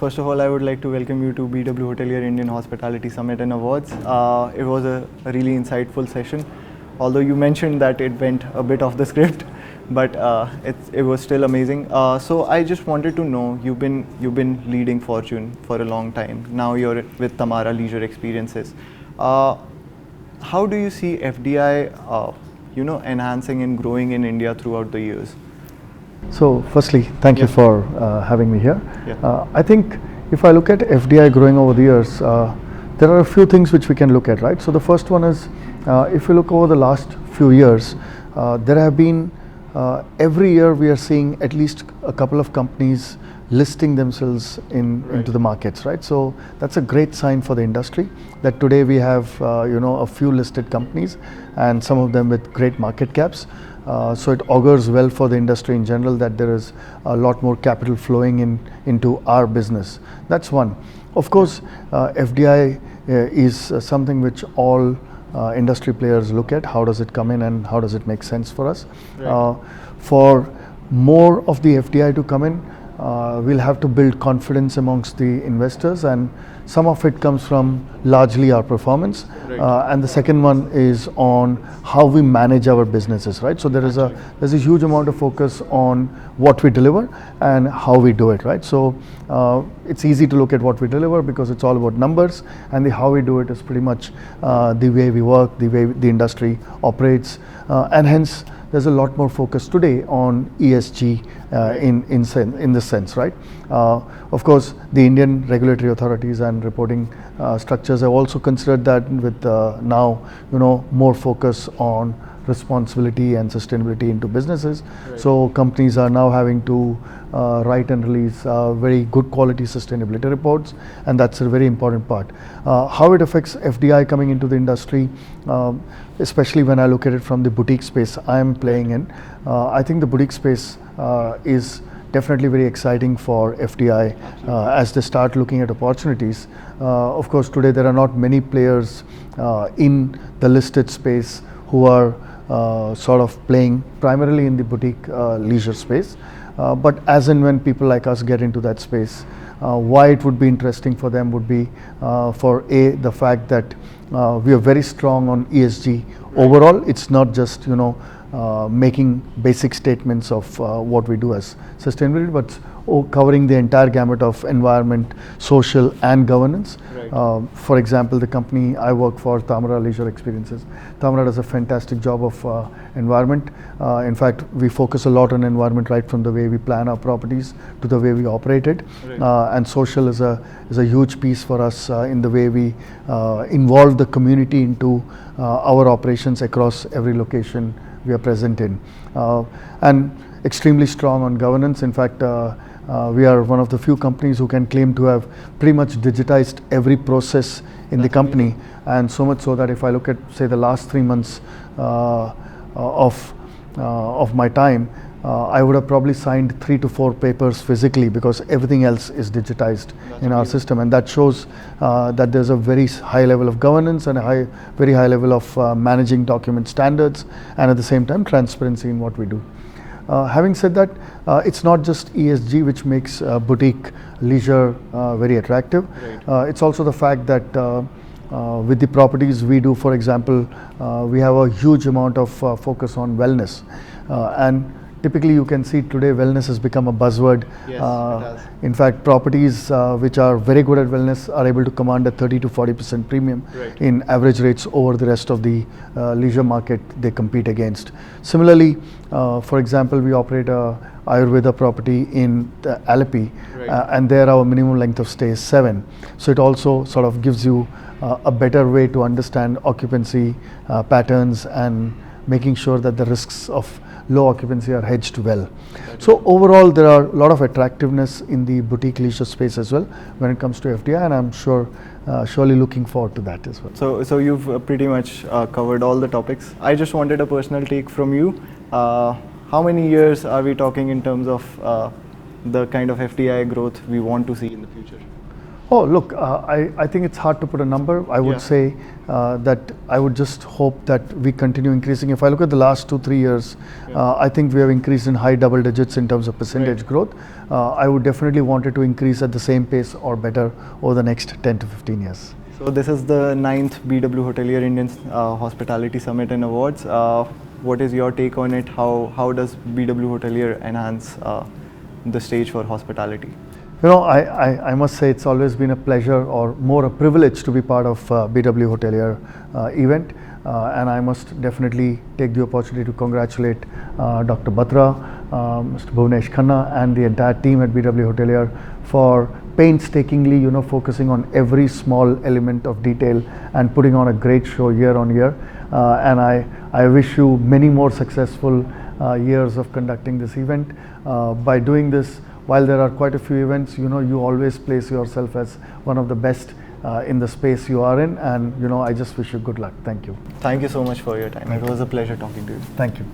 First of all, I would like to welcome you to BHW Hotelier Indian Hospitality Summit and Awards. It was a really insightful session, although you mentioned that it went a bit off the script, but it was still amazing. So I just wanted to know, you've been leading Fortune for a long time. Now you're with Tamara Leisure Experiences. How do you see FDI, enhancing and growing in India throughout the years? So firstly, thank you for having me here. Yeah. I think if I look at FDI growing over the years, there are a few things which we can look at, right? So the first one is, if you look over the last few years, there have been, every year we are seeing at least a couple of companies listing themselves into the markets, right? So that's a great sign for the industry that today we have, a few listed companies and some of them with great market caps. So it augurs well for the industry in general that there is a lot more capital flowing into our business. That's one. Of course, FDI is something which all industry players look at. How does it come in and how does it make sense for us? Right. For more of the FDI to come in, we'll have to build confidence amongst the investors, and some of it comes from largely our performance. Right. And the second one is on how we manage our businesses, right? So there's a huge amount of focus on what we deliver and how we do it, right? So it's easy to look at what we deliver because it's all about numbers, and the how we do it is pretty much the way we work, the way the industry operates, and hence there's a lot more focus today on ESG in this sense, right? Of course, the Indian regulatory authorities and reporting structures have also considered that with now, more focus on responsibility and sustainability into businesses. Right. So companies are now having to write and release very good quality sustainability reports, and that's a very important part. How it affects FDI coming into the industry, especially when I look at it from the boutique space I'm playing in, I think the boutique space is definitely very exciting for FDI as they start looking at opportunities. Of course, today there are not many players in the listed space who are sort of playing primarily in the boutique leisure space. But as and when people like us get into that space, why it would be interesting for them would be for the fact that we are very strong on ESG. Right. Overall, it's not just making basic statements of what we do as sustainability, but covering the entire gamut of environment, social and governance. Right. For example, the company I work for, Tamara Leisure Experiences, Tamara does a fantastic job of environment. In fact, we focus a lot on environment right from the way we plan our properties to the way we operate it. Right. And social is a huge piece for us in the way we involve the community into our operations across every location we are present in, and extremely strong on governance. In fact, we are one of the few companies who can claim to have pretty much digitized every process in the company, and so much so that if I look at, say, the last 3 months of my time, I would have probably signed 3 to 4 papers physically because everything else is digitized in our system, and that shows that there's a very high level of governance and a very high level of managing document standards, and at the same time transparency in what we do. Having said that, it's not just ESG which makes boutique leisure very attractive. Right. It's also the fact that with the properties we do, for example, we have a huge amount of focus on wellness, and typically you can see today wellness has become a buzzword. Yes, it has. In fact, properties which are very good at wellness are able to command a 30 to 40% premium. Right. In average rates over the rest of the leisure market they compete against. Similarly, for example, we operate a Ayurveda property in Alleppey. Right. And there our minimum length of stay is 7. So it also sort of gives you a better way to understand occupancy patterns and making sure that the risks of low occupancy are hedged well. So overall, there are a lot of attractiveness in the boutique leisure space as well when it comes to FDI, and I'm surely looking forward to that as well. So you've pretty much covered all the topics. I just wanted a personal take from you. How many years are we talking in terms of the kind of FDI growth we want to see in the future? Oh, look, I think it's hard to put a number. I would say that I would just hope that we continue increasing. If I look at the last 2-3 years, I think we have increased in high double digits in terms of percentage growth. I would definitely want it to increase at the same pace or better over the next 10 to 15 years. So this is the 9th BW Hotelier Indian Hospitality Summit and Awards. What is your take on it? How does BW Hotelier enhance the stage for hospitality? You know, I must say it's always been a pleasure or more a privilege to be part of BW Hotelier event. And I must definitely take the opportunity to congratulate Dr. Batra, Mr. Bhuvanesh Khanna and the entire team at BW Hotelier for painstakingly, focusing on every small element of detail and putting on a great show year on year. And I wish you many more successful years of conducting this event. By doing this, while there are quite a few events, you always place yourself as one of the best in the space you are in, and I just wish you good luck. Thank you. Thank you so much for your time. It was a pleasure talking to you. Thank you.